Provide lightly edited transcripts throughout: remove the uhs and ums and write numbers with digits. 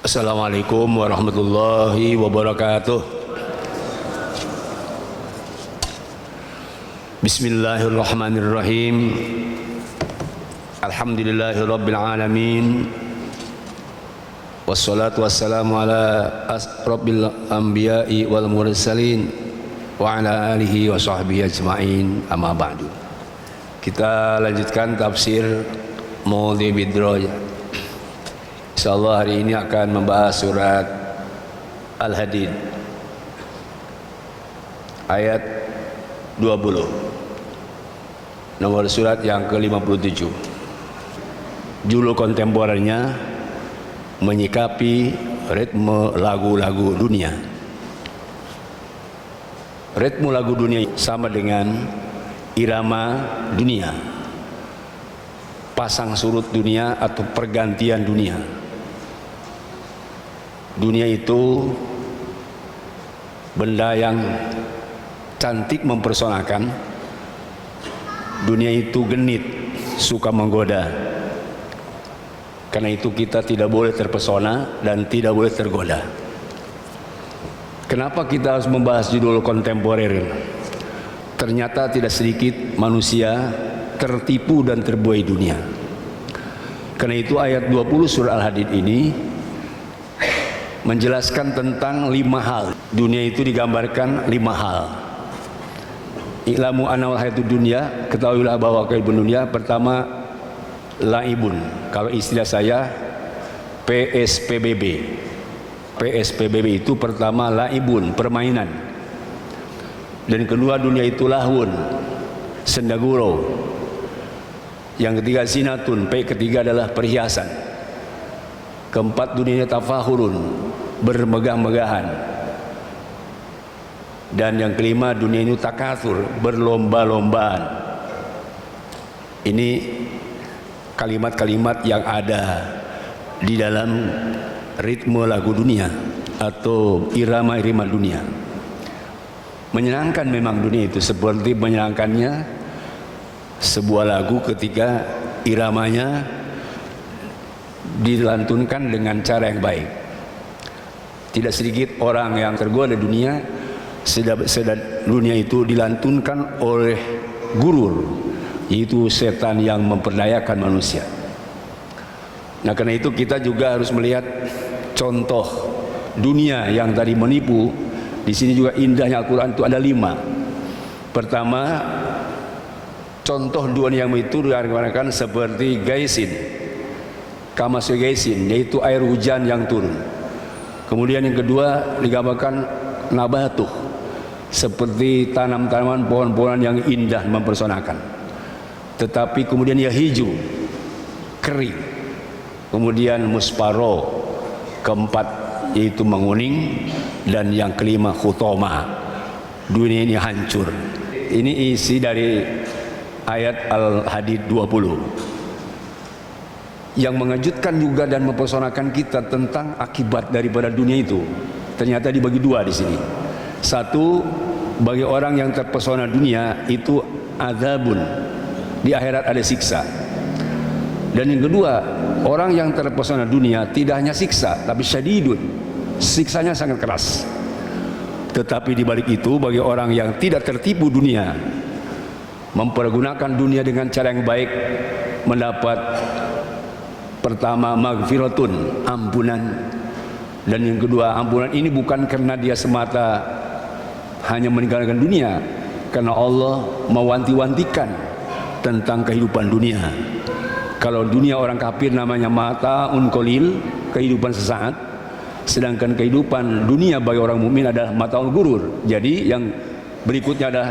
Assalamualaikum warahmatullahi wabarakatuh. Bismillahirrahmanirrahim. Alhamdulillahirabbil alamin. Wassalatu wassalamu ala asrofil anbiya'i wal mursalin wa ala alihi wa sahbihi ajma'in, amma ba'du. Kita lanjutkan tafsir Maudhi Bidroya. InsyaAllah hari ini akan membahas surat Al-Hadid ayat 20, nomor surat yang ke-57. Judul kontemporernya menyikapi ritme lagu-lagu dunia. Ritme lagu dunia sama dengan irama dunia, pasang surut dunia atau pergantian dunia. Dunia itu benda yang cantik mempersonakan. Dunia itu genit, suka menggoda. Karena itu kita tidak boleh terpesona dan tidak boleh tergoda. Kenapa kita harus membahas judul kontemporer? Ternyata tidak sedikit manusia tertipu dan terbuai dunia. Karena itu ayat 20 surah Al-Hadid ini menjelaskan tentang 5 hal. Dunia itu digambarkan 5 hal. I'lamu anna hayatud dunya, ketahuilah bahwa kehidupan dunia pertama laibun. Kalau istilah saya PSPBB. PSPBB itu pertama laibun, permainan. Dan kedua dunia itu lahun, sendaguro. Yang ketiga zinatun, ketiga adalah perhiasan. Keempat dunia tafahurun, bermegah-megahan. Dan yang kelima dunia ini takatsur, berlomba-lombaan. Ini kalimat-kalimat yang ada di dalam ritme lagu dunia atau irama-irama dunia. Menyenangkan memang dunia itu, seperti menyenangkannya sebuah lagu ketika iramanya dilantunkan dengan cara yang baik. Tidak sedikit orang yang tergoda dunia, sedang dunia itu dilantunkan oleh gurur, yaitu setan yang memperdayakan manusia. Nah, karena itu kita juga harus melihat contoh dunia yang tadi menipu. Di sini juga indahnya Al-Quran itu ada 5. Pertama, contoh dunia yang itu dikatakan seperti gaisin, kamasui gaisin, yaitu air hujan yang turun. Kemudian yang kedua digambarkan nabatuh, seperti tanam-tanaman, pohon-pohonan yang indah mempersonakan. Tetapi kemudian ya hijau, kering. Kemudian musparo, keempat yaitu menguning, dan yang kelima khutoma, dunia ini hancur. Ini isi dari ayat Al-Hadid 20 yang mengejutkan juga dan mempersonakan kita tentang akibat daripada dunia itu. Ternyata dibagi 2 di sini. Satu, bagi orang yang terpesona dunia itu azabun, di akhirat ada siksa. Dan yang kedua, orang yang terpesona dunia tidak hanya siksa, tapi syadidun, siksanya sangat keras. Tetapi di balik itu, bagi orang yang tidak tertipu dunia, mempergunakan dunia dengan cara yang baik, mendapat pertama maghfiratun, ampunan. Dan yang kedua, ampunan ini bukan karena dia semata hanya meninggalkan dunia, karena Allah mewanti-wantikan tentang kehidupan dunia. Kalau dunia orang kafir namanya mata'un qalil, kehidupan sesaat, sedangkan kehidupan dunia bagi orang mukmin adalah mata'ul gurur. Jadi yang berikutnya adalah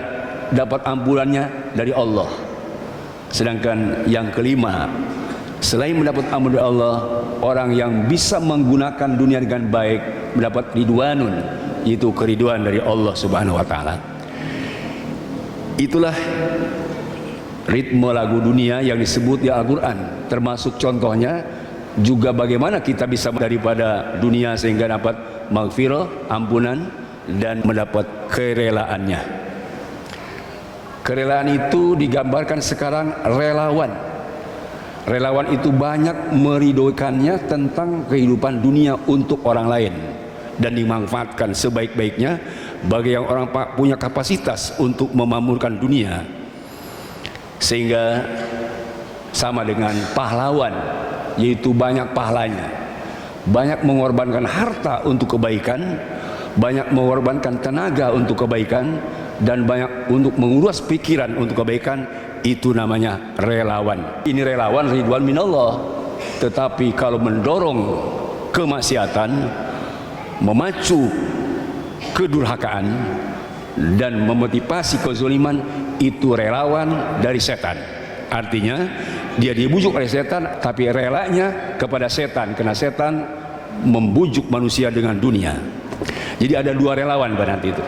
dapat ampunannya dari Allah. Sedangkan yang kelima, selain mendapat ampun dari Allah, orang yang bisa menggunakan dunia dengan baik mendapat ridwanun, yaitu keriduan dari Allah Subhanahu wa taala. Itulah ritme lagu dunia yang disebut di Al-Quran. Termasuk contohnya juga bagaimana kita bisa daripada dunia sehingga dapat maghfirah, ampunan, dan mendapat kerelaannya. Kerelaan itu digambarkan sekarang relawan. Relawan itu banyak meridhoikannya tentang kehidupan dunia untuk orang lain dan dimanfaatkan sebaik-baiknya bagi yang orang punya kapasitas untuk memakmurkan dunia, sehingga sama dengan pahlawan, yaitu banyak pahalanya, banyak mengorbankan harta untuk kebaikan, banyak mengorbankan tenaga untuk kebaikan, dan banyak untuk menguras pikiran untuk kebaikan. Itu namanya relawan. Ini relawan ridwan minallah. Tetapi kalau mendorong kemaksiatan, memacu kedurhakaan, dan memotivasi kezaliman, itu relawan dari setan. Artinya dia dibujuk oleh setan, tapi relanya kepada setan, karena setan membujuk manusia dengan dunia. Jadi ada dua relawan berarti itu.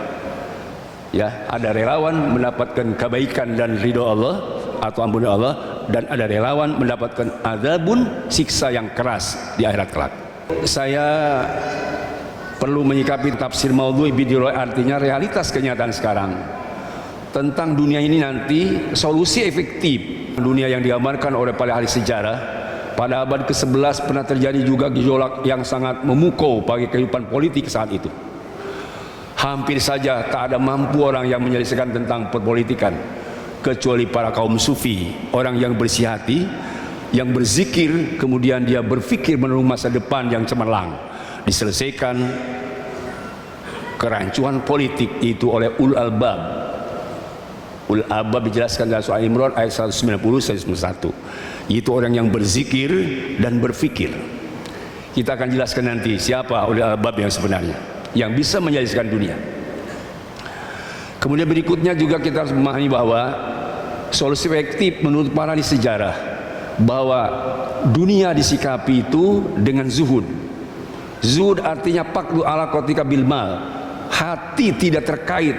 Ya, ada relawan mendapatkan kebaikan dan ridho Allah atau ampunan Allah, dan ada relawan mendapatkan azabun, siksa yang keras di akhirat kelak. Saya perlu menyikapi tafsir maudhu'i bidiroi, artinya realitas kenyataan sekarang tentang dunia ini. Nanti solusi efektif dunia yang digambarkan oleh para ahli sejarah, pada abad ke-11 pernah terjadi juga gejolak yang sangat memukau bagi kehidupan politik saat itu. Hampir saja tak ada mampu orang yang menyelesaikan tentang perpolitikan kecuali para kaum sufi, orang yang bersih hati, yang berzikir, kemudian dia berpikir menurut masa depan yang cemerlang. Diselesaikan kerancuan politik itu oleh ulul albab. Ulul albab dijelaskan dalam surah Imran ayat 190-191. Itu orang yang berzikir dan berpikir. Kita akan jelaskan nanti siapa ulul albab yang sebenarnya, yang bisa menyelesaikan dunia. Kemudian berikutnya juga kita harus memahami bahwa solusi efektif menurut para ahli sejarah, bahwa dunia disikapi itu dengan zuhud. Zuhud artinya pakdu ala kotika bil mal. Hati tidak terkait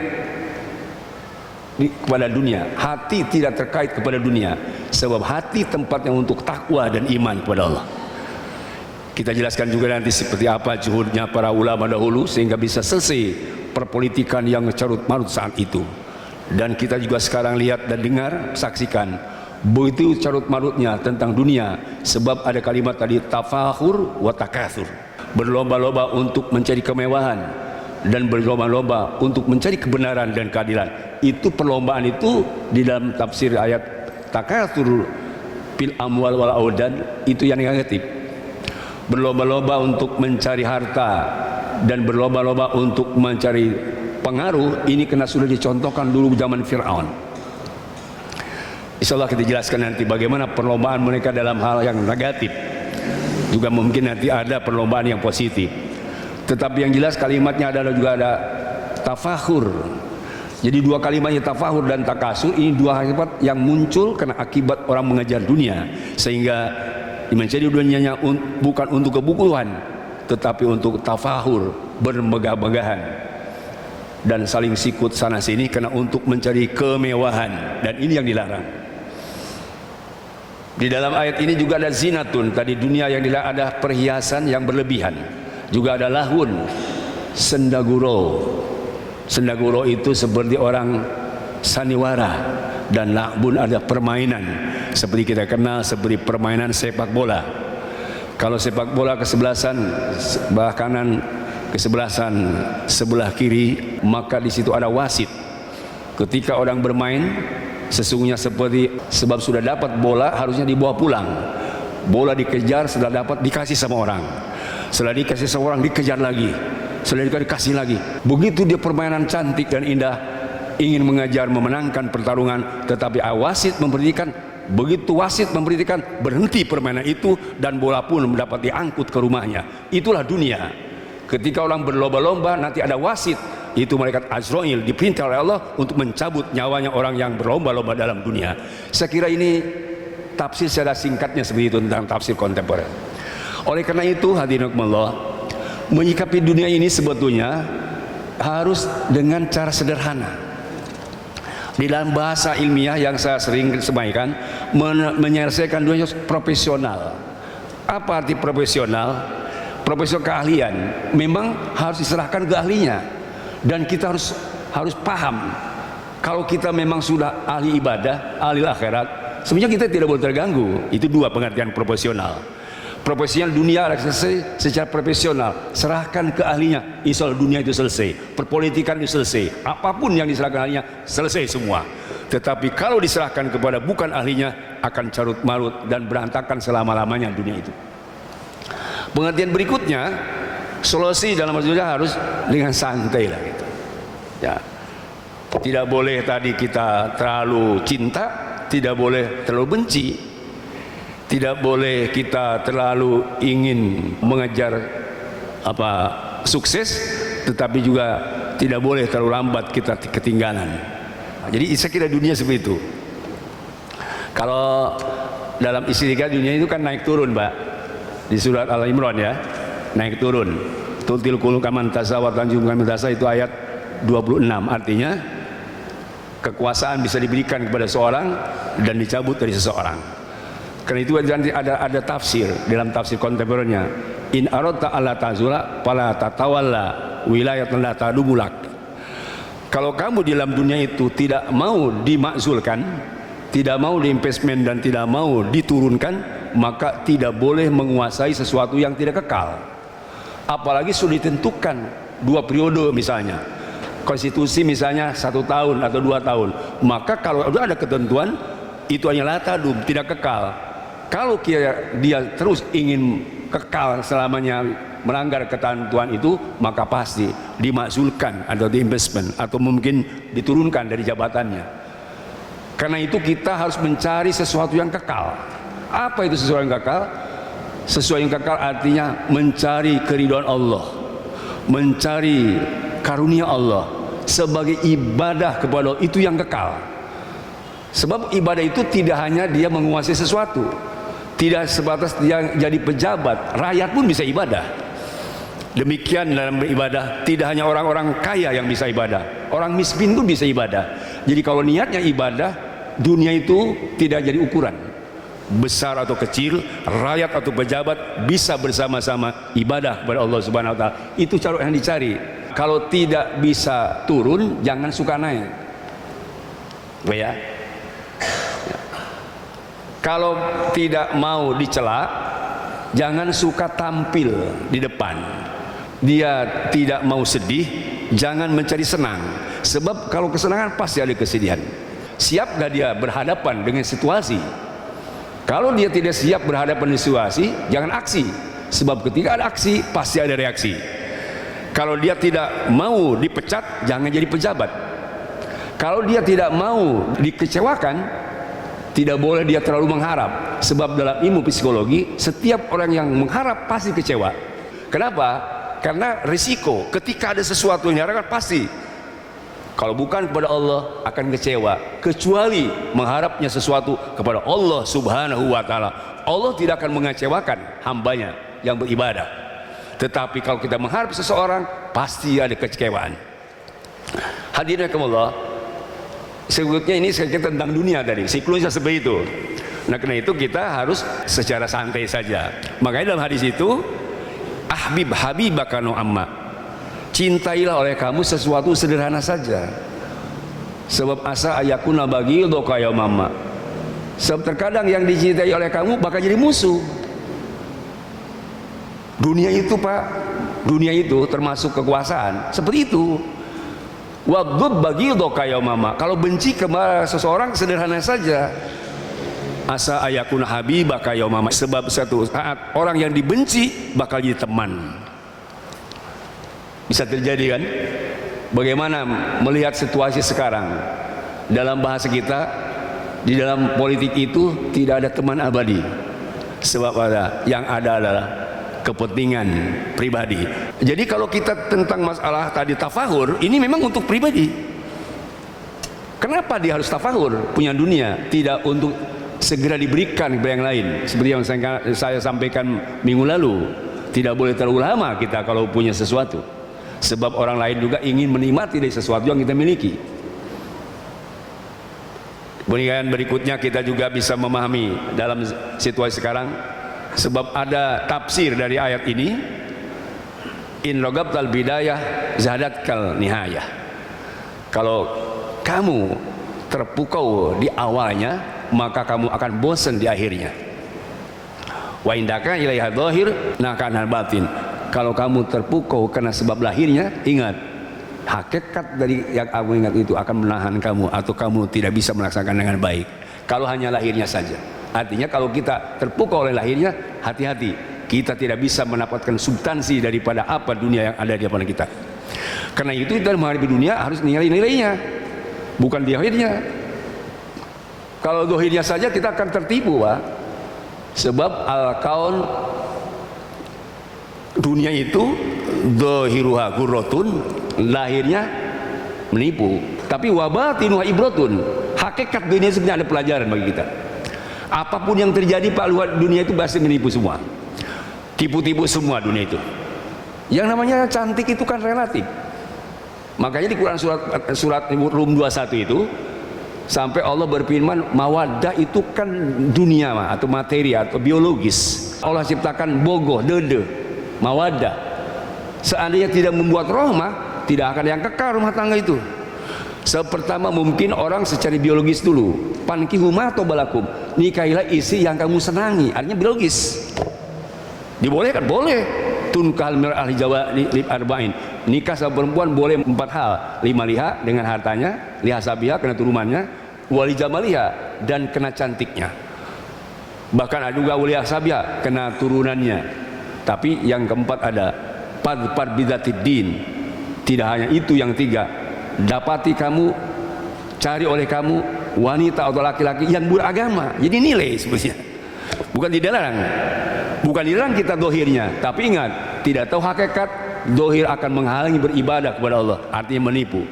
kepada dunia, hati tidak terkait kepada dunia, sebab hati tempatnya untuk takwa dan iman kepada Allah. Kita jelaskan juga nanti seperti apa juhudnya para ulama dahulu sehingga bisa selesai perpolitikan yang carut marut saat itu. Dan kita juga sekarang lihat dan dengar, saksikan begitu carut marutnya tentang dunia, sebab ada kalimat tadi tafakhur wa takatsur, berlomba-lomba untuk mencari kemewahan dan berlomba-lomba untuk mencari kebenaran dan keadilan. Itu perlombaan itu di dalam tafsir ayat takatsur fil amwal wal audan itu yang negatif. Berlomba-lomba untuk mencari harta dan berlomba-lomba untuk mencari pengaruh, ini kena sudah dicontohkan dulu zaman Fir'aun. Insyaallah kita jelaskan nanti bagaimana perlombaan mereka dalam hal yang negatif. Juga mungkin nanti ada perlombaan yang positif. Tetapi yang jelas kalimatnya adalah juga ada tafakhur. Jadi dua kalimatnya tafakhur dan takasur, ini dua kalimat yang muncul karena akibat orang mengejar dunia, sehingga mencari dunianya bukan untuk kebukuhan, tetapi untuk tafahur, bermegah-megahan dan saling sikut sana sini karena untuk mencari kemewahan, dan ini yang dilarang. Di dalam ayat ini juga ada zinatun, tadi dunia yang dilarang, ada perhiasan yang berlebihan, juga ada lahun, sendaguro. Sendaguro itu seperti orang sandiwara, dan lahbun ada permainan seperti kita kenal seperti permainan sepak bola. Kalau sepak bola kesebelasan sebelah kanan, kesebelasan sebelah kiri, maka di situ ada wasit. Ketika orang bermain sesungguhnya seperti sebab sudah dapat bola harusnya dibawa pulang. Bola dikejar, setelah dapat dikasih sama orang. Setelah dikasih sama orang dikejar lagi. Setelah dikasih lagi. Begitu dia permainan cantik dan indah, ingin mengajar memenangkan pertarungan, tetapi wasit memberhentikan. Begitu wasit memberhentikan, berhenti permainan itu dan bola pun mendapat diangkut ke rumahnya. Itulah dunia. Ketika orang berlomba-lomba, nanti ada wasit, itu malaikat Azrail diperintah oleh Allah untuk mencabut nyawanya orang yang berlomba-lomba dalam dunia. Saya kira ini tafsir secara singkatnya seperti itu tentang tafsir kontemporer. Oleh karena itu hadirin Allah, menyikapi dunia ini sebetulnya harus dengan cara sederhana. Di dalam bahasa ilmiah yang saya sering sampaikan, menyelesaikan dunia profesional. Apa arti profesional? Profesional keahlian memang harus diserahkan ke ahlinya, dan kita harus paham kalau kita memang sudah ahli ibadah, ahli akhirat, sebenarnya kita tidak boleh terganggu. Itu dua pengertian profesional. Profesional, dunia harus selesai secara profesional, serahkan ke ahlinya, insya Allah dunia itu selesai, perpolitikan itu selesai, apapun yang diserahkan ahlinya selesai semua. Tetapi kalau diserahkan kepada bukan ahlinya, akan carut marut dan berantakan selama-lamanya dunia itu. Pengertian berikutnya, solusi dalam maksudnya harus dengan santai lah gitu. Ya, tidak boleh tadi kita terlalu cinta, tidak boleh terlalu benci. Tidak boleh kita terlalu ingin mengejar sukses, tetapi juga tidak boleh terlalu lambat kita ketinggalan. Nah, jadi saya kira dunia seperti itu. Kalau dalam istilah dunia itu kan naik turun, Mbak. Di surat Al-Imran ya, naik turun. Tutil kulu kaman tasa wa tanjum kaman tasa, itu ayat 26. Artinya kekuasaan bisa diberikan kepada seorang dan dicabut dari seseorang. Karena itu ada tafsir dalam tafsir kontemporer. In aradta alla tazula fala tatawalla wilayatan la tadumulak. Kalau kamu di dalam dunia itu tidak mau dimakzulkan, tidak mau diinvestment dan tidak mau diturunkan, maka tidak boleh menguasai sesuatu yang tidak kekal. Apalagi sudah ditentukan 2 periode misalnya. Konstitusi misalnya 1 tahun atau 2 tahun. Maka kalau sudah ada ketentuan, itu hanya la tadum, tidak kekal. Kalau dia terus ingin kekal selamanya melanggar ketentuan itu, maka pasti dimakzulkan atau diinvestment atau mungkin diturunkan dari jabatannya. Karena itu kita harus mencari sesuatu yang kekal. Apa itu sesuatu yang kekal? Sesuatu yang kekal artinya mencari keridhaan Allah, mencari karunia Allah sebagai ibadah kepada Allah, itu yang kekal. Sebab ibadah itu tidak hanya dia menguasai sesuatu, tidak sebatas dia jadi pejabat, rakyat pun bisa ibadah. Demikian dalam beribadah, tidak hanya orang-orang kaya yang bisa ibadah, orang miskin pun bisa ibadah. Jadi kalau niatnya ibadah, dunia itu tidak jadi ukuran, besar atau kecil, rakyat atau pejabat bisa bersama-sama ibadah kepada Allah Subhanahu wa taala. Itu cara yang dicari. Kalau tidak bisa turun, jangan suka naik. Ya. Kalau tidak mau dicela, jangan suka tampil di depan. Dia tidak mau sedih, jangan mencari senang. Sebab kalau kesenangan pasti ada kesedihan. Siap gak dia berhadapan dengan situasi? Kalau dia tidak siap berhadapan dengan situasi, jangan aksi. Sebab ketika ada aksi, pasti ada reaksi. Kalau dia tidak mau dipecat, jangan jadi pejabat. Kalau dia tidak mau dikecewakan, tidak boleh dia terlalu mengharap. Sebab dalam ilmu psikologi, setiap orang yang mengharap pasti kecewa. Kenapa? Karena risiko ketika ada sesuatu yang diharapkan, pasti kalau bukan kepada Allah akan kecewa. Kecuali mengharapnya sesuatu kepada Allah Subhanahu wa taala, Allah tidak akan mengecewakan hambanya yang beribadah. Tetapi kalau kita mengharap seseorang, pasti ada kekecewaan. Hadirin rahimakumullah, sebetulnya ini sedikit tentang dunia tadi, siklusnya seperti itu. Nah, karena itu kita harus secara santai saja. Makanya dalam hadis itu, ahbib habibaka nu'amma, cintailah oleh kamu sesuatu sederhana saja. Sebab asa ayakuna baghidaka ya mama. Sebab terkadang yang dicintai oleh kamu bakal jadi musuh. Dunia itu, Pak, dunia itu termasuk kekuasaan. Seperti itu. Waghdud baghidaka ya mama. Kalau benci kepada seseorang sederhana saja. Asa ayakuna habibaka ya mama. Sebab satu saat orang yang dibenci bakal jadi teman. Bisa terjadi kan? Bagaimana melihat situasi sekarang? Dalam bahasa kita, di dalam politik itu tidak ada teman abadi. Sebab yang ada adalah kepentingan pribadi. Jadi kalau kita tentang masalah tadi tafahur, ini memang untuk pribadi. Kenapa dia harus tafahur punya dunia, tidak untuk segera diberikan kepada yang lain? Seperti yang saya sampaikan minggu lalu, tidak boleh terlalu lama kita kalau punya sesuatu. Sebab orang lain juga ingin menikmati dari sesuatu yang kita miliki. Kemudian berikutnya kita juga bisa memahami dalam situasi sekarang, sebab ada tafsir dari ayat ini, in ragabtal bidayah zadatkal nihayah. Kalau kamu terpukau di awalnya, maka kamu akan bosan di akhirnya. Wa indaka ilaiha dhahir nakanal batin. Kalau kamu terpukau karena sebab lahirnya, ingat, hakikat dari yang kamu ingat itu akan menahan kamu atau kamu tidak bisa melaksanakan dengan baik. Kalau hanya lahirnya saja. Artinya kalau kita terpukau oleh lahirnya, hati-hati, kita tidak bisa mendapatkan substansi daripada apa dunia yang ada di depan kita. Karena itu kita menghadapi dunia harus nilai-nilainya, bukan di akhirnya. Kalau dohirnya saja kita akan tertipu, Pak. Sebab al-kaun, dunia itu dohiruha gurrotun, lahirnya menipu. Tapi wabatinuha ibrotun, hakikat dunia sebenarnya ada pelajaran bagi kita. Apapun yang terjadi, Pak, luar dunia itu pasti menipu semua, tipu-tipu semua dunia itu. Yang namanya cantik itu kan relatif. Makanya di Quran surat Rum 21 itu sampai Allah berfirman, mawaddah itu kan dunia atau materi atau biologis. Allah ciptakan bogoh, dede, mawaddah. Seandainya tidak membuat rahmah, tidak akan yang kekal rumah tangga itu. Pertama mungkin orang secara biologis dulu. Pankihu ma tobalakum, nikahilah isi yang kamu senangi. Artinya biologis. Dibolehkan? Boleh. Tunkal mir ahli Jawa lib arba'in. Nikah sama perempuan boleh 4 hal. 5 liha dengan hartanya, liha sabiha kena turunannya, wali jamaliha dan kena cantiknya. Bahkan ada juga wali sabiha kena turunannya. Tapi yang keempat ada padpar bidatid din. Tidak hanya itu yang 3. Dapati kamu, cari oleh kamu wanita atau laki-laki yang beragama. Jadi nilai sebetulnya. Bukan dilarang. Bukan dilarang kita dohirnya, tapi ingat, tidak tahu hakikat, dohir akan menghalangi beribadah kepada Allah, artinya menipu.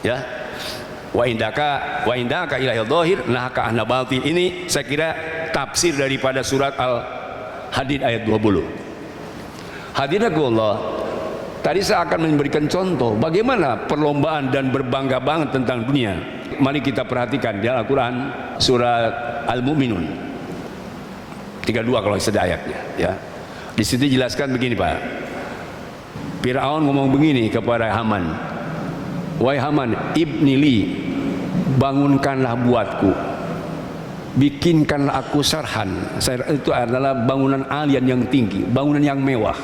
Ya, wa indaka ilahil dohir nahaka ahna batin. Ini saya kira tafsir daripada surat Al-Hadid ayat 20. Hadiratullah, tadi saya akan memberikan contoh bagaimana perlombaan dan berbangga-bangga tentang dunia. Mari kita perhatikan di Al-Quran surat Al-Mu'minun 32 kalau sudah ayatnya, ya. Di situ jelaskan begini, Pak. Fir'aun ngomong begini kepada Haman, wahai Haman, ibnili, bangunkanlah buatku, bikinkanlah aku sarhan. Itu adalah bangunan alien yang tinggi, bangunan yang mewah,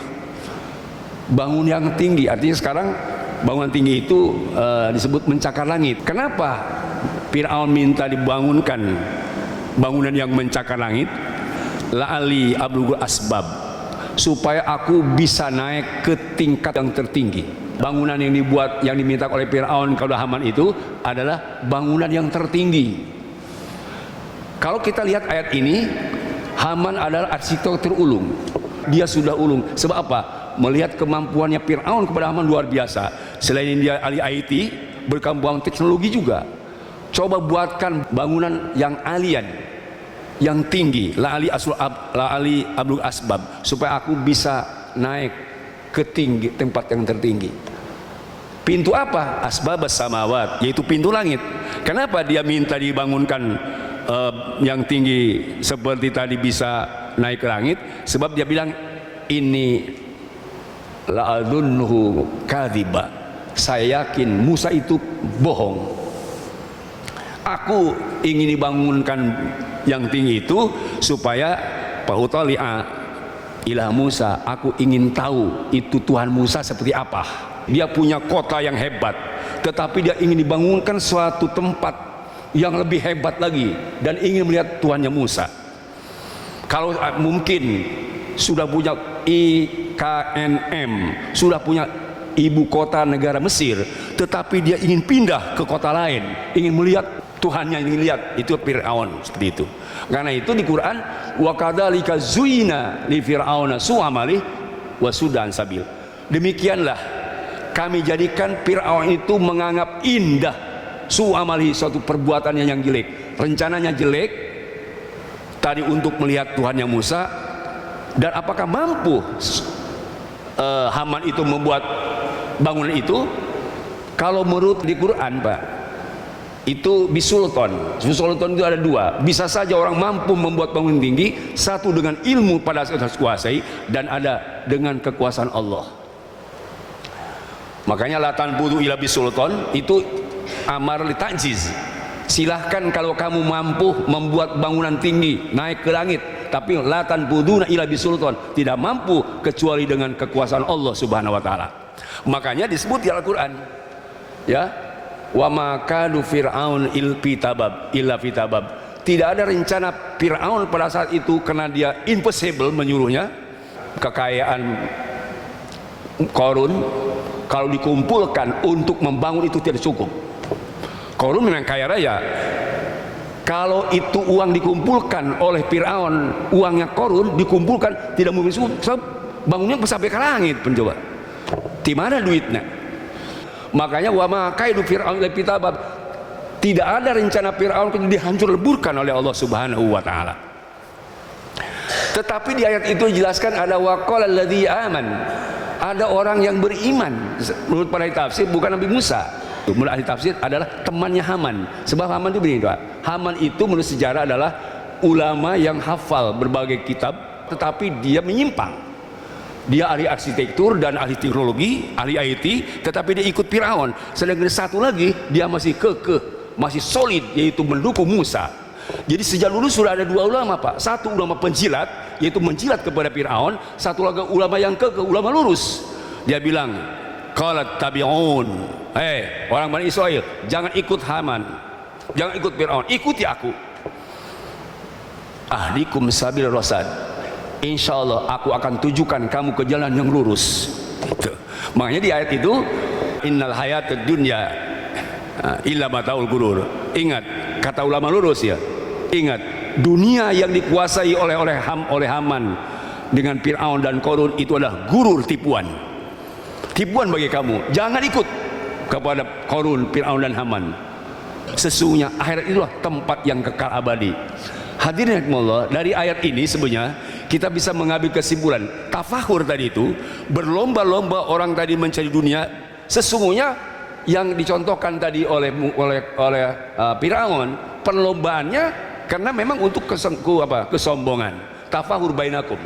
bangun yang tinggi. Artinya sekarang bangunan tinggi itu disebut mencakar langit. Kenapa Fir'aun minta dibangunkan bangunan yang mencakar langit? La'ali ablugul asbab, supaya aku bisa naik ke tingkat yang tertinggi. Bangunan yang dibuat, yang diminta oleh Fir'aun kepada Haman itu adalah bangunan yang tertinggi. Kalau kita lihat ayat ini, Haman adalah arsitektur terulung. Dia sudah ulung. Sebab apa? Melihat kemampuannya Fir'aun kepada Haman luar biasa. Selain dia ahli IT, berkembang teknologi juga. Coba buatkan bangunan yang alien, yang tinggi, la'ali ablug asbab, supaya aku bisa naik ke tinggi, tempat yang tertinggi. Pintu apa? Asbabas samawat, yaitu pintu langit. Kenapa dia minta dibangunkan yang tinggi seperti tadi bisa naik ke langit? Sebab dia bilang, ini la'adunnuhu kadhiba, saya yakin Musa itu bohong. Aku ingin dibangunkan yang tinggi itu supaya pahutali'a ilah Musa, aku ingin tahu itu Tuhan Musa seperti apa. Dia punya kota yang hebat, tetapi dia ingin dibangunkan suatu tempat yang lebih hebat lagi dan ingin melihat Tuhannya Musa. Kalau mungkin sudah punya IKNM, sudah punya ibu kota negara Mesir, tetapi dia ingin pindah ke kota lain, ingin melihat Tuhannya, ingin lihat, itu Fir'aun seperti itu. Karena itu di Quran, wa kadzalika zuina li fir'auna su'amali wa sudan sabil. Demikianlah kami jadikan Fir'aun itu menganggap indah su'amali, suatu perbuatannya yang jelek, rencananya jelek tadi untuk melihat Tuhannya Musa. Dan apakah mampu Haman itu membuat bangunan itu? Kalau menurut di Quran, Pak, itu bisultan. Bisultan itu ada 2. Bisa saja orang mampu membuat bangunan tinggi, satu dengan ilmu pada saat kuasai, dan ada dengan kekuasaan Allah. Makanya latan budu ila bisultan itu amar li ta'jiz. silahkan kalau kamu mampu membuat bangunan tinggi naik ke langit, tapi la tanbuduna illa bisultan, tidak mampu kecuali dengan kekuasaan Allah Subhanahu wa taala. Makanya disebut di Al-Qur'an, ya, wa ma kadu fir'aun illa fitabab. Tidak ada rencana Fir'aun pada saat itu karena dia impossible menyuruhnya. Kekayaan Qarun kalau dikumpulkan untuk membangun itu tidak cukup. Qarun memang kaya raya. Kalau itu uang dikumpulkan oleh Fir'aun, uangnya Qarun dikumpulkan tidak mungkin cukup. Bangunnya sampai ke langit pencoba. Di mana duitnya? Makanya wa ma kaidu fir'aun illa fitabab. Tidak ada rencana Fir'aun itu dihancur leburkan oleh Allah Subhanahu wa taala. Tetapi di ayat itu dijelaskan ada waqala alladzi aman. Ada orang yang beriman. Menurut para ahli tafsir bukan Nabi Musa. Menurut ahli tafsir adalah temannya Haman. Sebab Haman itu begini, doa. Haman itu menurut sejarah adalah ulama yang hafal berbagai kitab, tetapi dia menyimpang. Dia ahli arsitektur dan ahli teknologi, ahli IT, tetapi dia ikut Fir'aun. Sedangkan satu lagi dia masih kekeh, masih solid, yaitu mendukung Musa. Jadi sejak dulu sudah ada dua ulama, Pak. Satu ulama penjilat, yaitu menjilat kepada Fir'aun. Satu lagi ulama yang kekeh, ulama lurus. Dia bilang, qalat tabi'un, orang Bani Israel, jangan ikut Haman, jangan ikut Fir'aun, ikuti aku. Ahdikum sabil rasad, insya Allah aku akan tujukan kamu ke jalan yang lurus. Itu. Makanya di ayat itu, innal hayatad dunya illa mataul ghurur. Ingat kata ulama lurus ya. Ingat dunia yang dikuasai oleh Haman dengan Fir'aun dan Qarun itu adalah gurur, tipuan. Tipuan bagi kamu. Jangan ikut kepada Qarun, Fir'aun dan Haman. Sesungguhnya akhirat itulah tempat yang kekal abadi. Hadirin rahimakumullah, dari ayat ini sebenarnya kita bisa mengambil kesimpulan tafahur tadi itu, berlomba-lomba orang tadi mencari dunia. Sesungguhnya yang dicontohkan tadi oleh Fir'aun, perlombaannya karena memang untuk kesombongan, tafahur bainakum,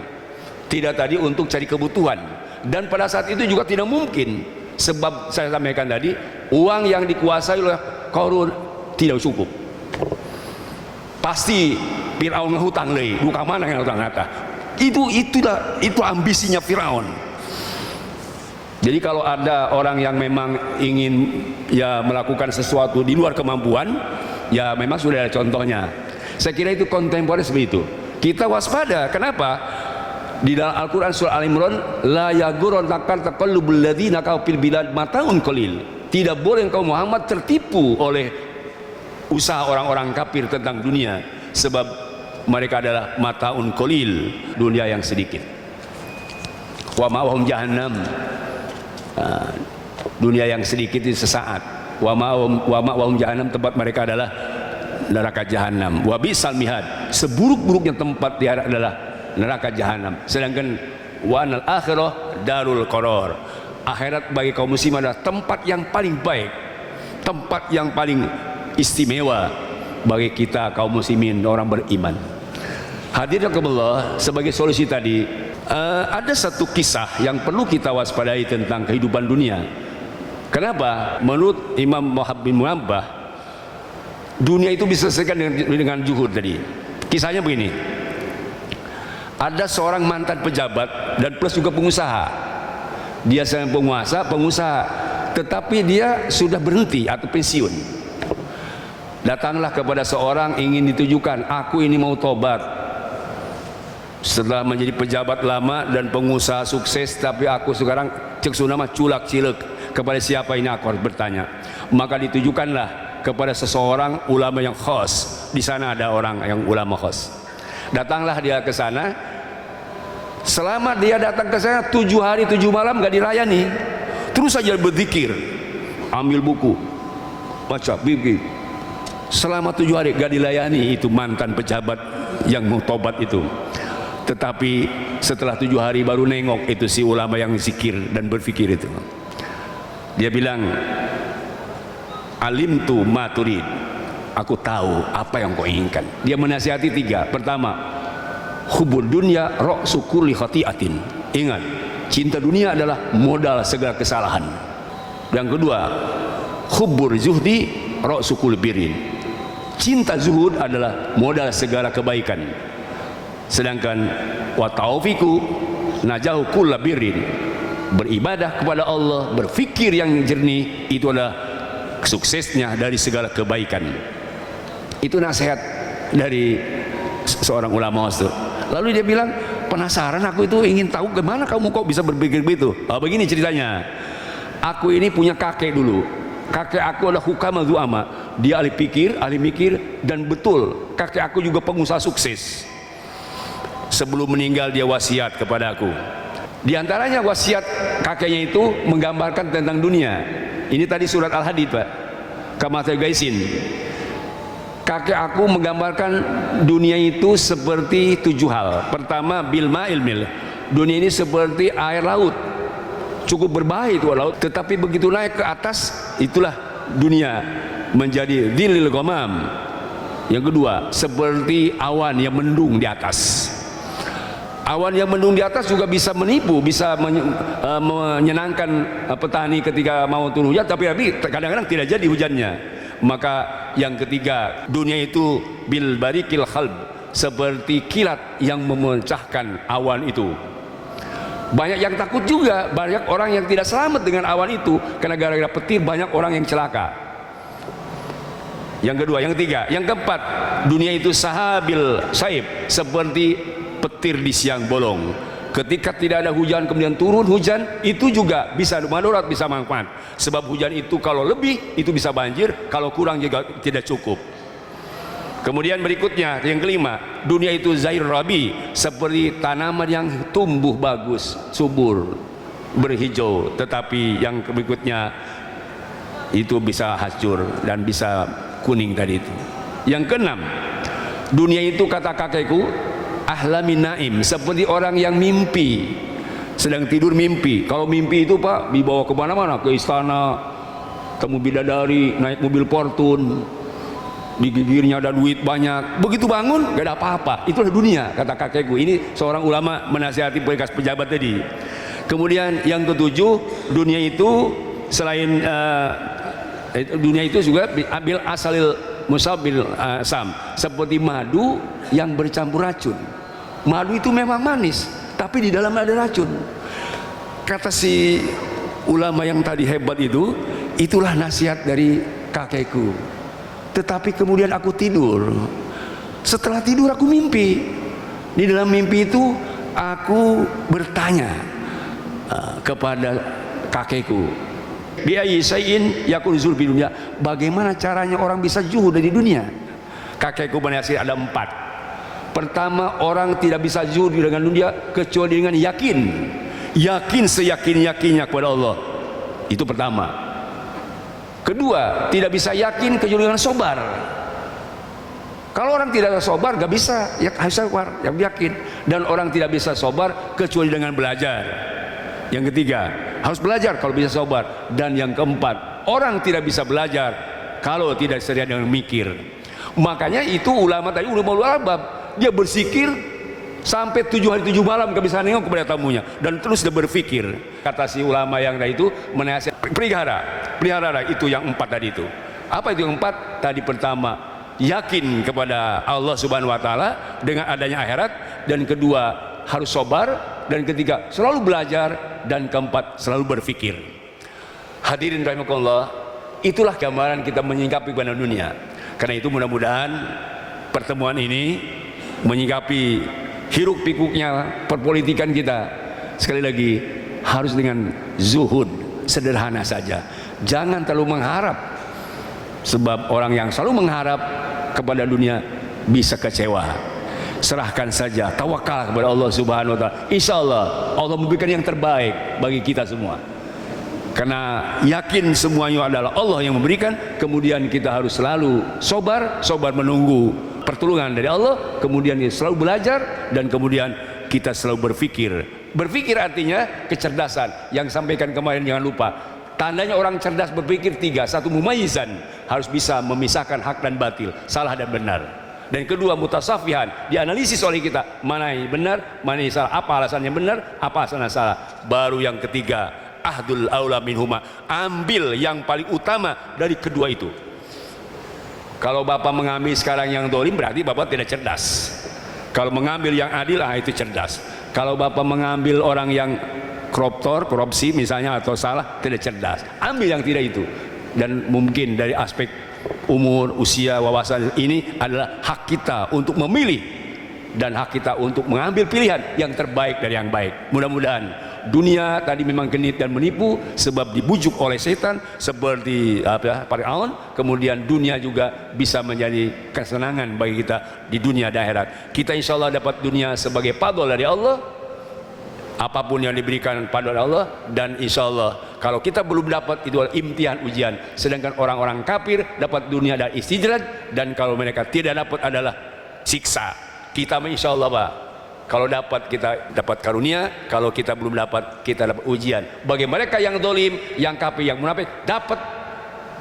tidak tadi untuk cari kebutuhan. Dan pada saat itu juga tidak mungkin, sebab saya sampaikan tadi uang yang dikuasai oleh Qarun tidak cukup. Pasti Fir'aun ngehutang lagi, bukan mana yang hutang kata. Itu ambisinya Fir'aun. Jadi kalau ada orang yang memang ingin ya melakukan sesuatu di luar kemampuan, ya memang sudah ada contohnya. Saya kira itu kontemporer seperti itu. Kita waspada. Kenapa? Di dalam Al-Quran surah Al-Imran, la yaghurrannaka taqallubul ladzina kafaru fil bilad mataun qalil. Tidak boleh engkau Muhammad tertipu oleh usaha orang-orang kafir tentang dunia, sebab mereka adalah mataun qalil, dunia yang sedikit. Wa ma'wahum jahannam. Dunia yang sedikit itu sesaat. Wa ma'wahum jahannam, tempat mereka adalah neraka jahanam. Wa bisal mihad, seburuk-buruknya tempat di akhirat adalah neraka jahanam. Sedangkan wa anal akhirah darul qarar, akhirat bagi kaum muslim adalah tempat yang paling baik, tempat yang paling istimewa bagi kita kaum muslimin, orang beriman. Hadirin rahimakumullah, sebagai solusi tadi ada satu kisah yang perlu kita waspadai tentang kehidupan dunia. Kenapa? Menurut Imam Muhammad bin Muhammad, dunia itu bisa diselesaikan dengan zuhud tadi. Kisahnya begini. Ada seorang mantan pejabat dan plus juga pengusaha. Dia seorang pengusaha, tetapi dia sudah berhenti atau pensiun. Datanglah kepada seorang ingin ditujukan, aku ini mau tobat. Setelah menjadi pejabat lama dan pengusaha sukses, tapi aku sekarang cek sunama culak cilek. Kepada siapa ini aku harus bertanya. Maka ditujukanlah kepada seseorang ulama yang khos. Di sana ada orang yang ulama khos. Datanglah dia ke sana. Selama dia datang ke sana 7 hari 7 malam gak dilayani. Terus saja berzikir, ambil buku, baca bibi. Selama 7 hari gak dilayani itu mantan pejabat yang mau tobat itu. Tetapi setelah 7 hari baru nengok itu si ulama yang zikir dan berfikir itu. Dia bilang, alimtu ma turid, aku tahu apa yang kau inginkan. Dia menasihati 3. Pertama, hubud dunya ra'su kulli khati'atin. Ingat, cinta dunia adalah modal segala kesalahan. Yang kedua, hubur zuhdi ra'su kulli birrin. Cinta zuhud adalah modal segala kebaikan. Sedangkan wa taufiku najahu kulla birrin, beribadah kepada Allah, berfikir yang jernih, itu adalah suksesnya dari segala kebaikan. Itu nasihat dari seorang ulama itu. Lalu dia bilang, penasaran aku itu, ingin tahu gimana kamu kok bisa berpikir begitu. Begini ceritanya, aku ini punya kakek dulu. Kakek aku adalah hukama zu'ama, dia ahli pikir, ahli mikir, dan betul kakek aku juga pengusaha sukses. Sebelum meninggal dia wasiat kepada aku. Di antaranya wasiat kakeknya itu menggambarkan tentang dunia. Ini tadi surat Al-Hadid, Pak. Kamathal gaisin. Kakek aku menggambarkan dunia itu seperti 7 hal. Pertama, bilma ilmil. Dunia ini seperti air laut. Cukup berbahaya itu laut, tetapi begitu naik ke atas, itulah dunia menjadi dhillil ghamam. Yang kedua, seperti awan yang mendung di atas. Awan yang mendung di atas juga bisa menipu, bisa menyenangkan petani ketika mau turun hujan, tapi kadang-kadang tidak jadi hujannya. Maka yang ketiga, dunia itu bil barikil khalb, seperti kilat yang memecahkan awan itu. Banyak yang takut juga, banyak orang yang tidak selamat dengan awan itu, karena gara-gara petir banyak orang yang celaka. Yang kedua, yang ketiga, yang keempat, dunia itu sahabil saib, seperti petir di siang bolong. Ketika tidak ada hujan kemudian turun hujan, itu juga bisa madarat, bisa manfaat. Sebab hujan itu kalau lebih itu bisa banjir, kalau kurang juga tidak cukup. Kemudian berikutnya yang kelima, dunia itu zair rabi, seperti tanaman yang tumbuh bagus, subur, berhijau, tetapi yang berikutnya itu bisa hancur dan bisa kuning tadi itu. Yang keenam, dunia itu kata kakekku ahlamin naim, seperti orang yang mimpi, sedang tidur mimpi. Kalau mimpi itu Pak dibawa ke mana-mana, ke istana, temu bidadari, naik mobil Fortune, di gigirnya ada duit banyak. Begitu bangun gak ada apa-apa. Itulah dunia kata kakekku. Ini seorang ulama menasihati bekas pejabat tadi. Kemudian yang ketujuh, dunia itu selain dunia itu juga ambil asalil musabil sam, seperti madu yang bercampur racun. Madu itu memang manis, tapi di dalam ada racun. Kata si ulama yang tadi hebat itu, itulah nasihat dari kakekku. Tetapi kemudian aku tidur. Setelah tidur aku mimpi. Di dalam mimpi itu aku bertanya kepada kakekku, biayi sayin yakun zul di dunia, bagaimana caranya orang bisa zuhud dari dunia? Kakekku menasihat ada 4. Pertama, orang tidak bisa zuhud dengan dunia kecuali dengan yakin. Yakin seyakin-yakinnya kepada Allah. Itu pertama. Kedua, tidak bisa yakin kecuali dengan sobar. Kalau orang tidak sobar gak bisa, ya harus sobar, yang yakin. Dan orang tidak bisa sobar kecuali dengan belajar. Yang ketiga, harus belajar kalau bisa sobar. Dan yang keempat, orang tidak bisa belajar kalau tidak seria dengan mikir. Makanya itu ulama tadi, ulama albab, dia bersikir sampai 7 hari 7 malam gak bisa nengok kepada tamunya, dan terus dia berpikir. Kata si ulama yang tadi itu menasihat, pelihara itu yang 4 tadi itu. Apa itu yang 4? Tadi pertama, yakin kepada Allah Subhanahu wa taala dengan adanya akhirat, dan kedua harus sobar, dan ketiga selalu belajar, dan keempat selalu berpikir. Hadirin rahimakumullah, itulah gambaran kita menyikapi kepada dunia. Karena itu mudah-mudahan pertemuan ini menyikapi hiruk pikuknya perpolitikan kita, sekali lagi harus dengan zuhud, sederhana saja, jangan terlalu mengharap. Sebab orang yang selalu mengharap kepada dunia bisa kecewa. Serahkan saja, tawakal kepada Allah Subhanahu wa taala. Insya Allah Allah memberikan yang terbaik bagi kita semua. Karena yakin semuanya adalah Allah yang memberikan. Kemudian kita harus selalu sobar menunggu pertolongan dari Allah. Kemudian selalu belajar, dan kemudian kita selalu berpikir. Berpikir artinya kecerdasan. Yang sampaikan kemarin jangan lupa, tandanya orang cerdas berpikir 3. 1, mumayizan, harus bisa memisahkan hak dan batil, salah dan benar. Dan kedua, mutasafihan, dianalisis oleh kita, mana yang benar, mana yang salah, apa alasannya benar, apa alasannya salah. Baru yang ketiga, ahdul aula minhuma, ambil yang paling utama dari kedua itu. Kalau bapak mengambil sekarang yang dolim, berarti bapak tidak cerdas. Kalau mengambil yang adil, itu cerdas. Kalau bapak mengambil orang yang korupsi misalnya atau salah, tidak cerdas. Ambil yang tidak itu. Dan mungkin dari aspek umur, usia, wawasan, ini adalah hak kita untuk memilih dan hak kita untuk mengambil pilihan yang terbaik dari yang baik. Mudah-mudahan dunia tadi memang genit dan menipu sebab dibujuk oleh setan seperti Firaun. Kemudian dunia juga bisa menjadi kesenangan bagi kita di dunia dan akhirat. Kita insya Allah dapat dunia sebagai fadl dari Allah, apapun yang diberikan pada Allah, dan insya Allah kalau kita belum dapat, itu adalah imtihan ujian. Sedangkan orang-orang kafir dapat dunia dan istidraj, dan kalau mereka tidak dapat adalah siksa. Kita insya Allah Pak, kalau dapat kita dapat karunia, kalau kita belum dapat kita dapat ujian. Bagi mereka yang dolim, yang kafir, yang munafik, dapat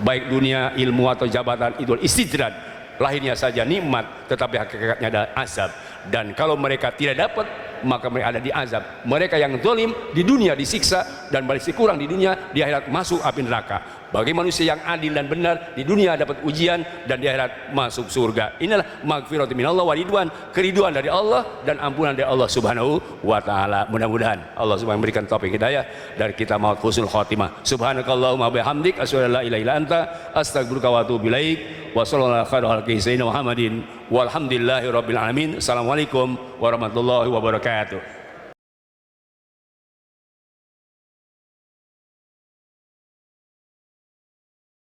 baik dunia, ilmu atau jabatan, itu istidraj, lahirnya saja nikmat tetapi hakikatnya adalah azab. Dan kalau mereka tidak dapat, maka mereka ada di azab. Mereka yang dolim di dunia disiksa, dan balik kurang di dunia, di akhirat masuk api neraka. Bagi manusia yang adil dan benar, di dunia dapat ujian dan di akhirat masuk surga. Inilah maghfiratu minallah wa ridwan, keriduan dari Allah dan ampunan dari Allah Subhanahu wa taala. Mudah-mudahan Allah Subhanahu memberikan taufik hidayah dan kita maut husnul khotimah. Subhanakallahumma bihamdik asyhadu an la ilaha illa anta astaghfiruka wa atubu ilaik. Wa sallallahu alaihi wa sallam Muhammadin walhamdulillahi rabbil alamin. Assalamualaikum warahmatullahi wabarakatuh.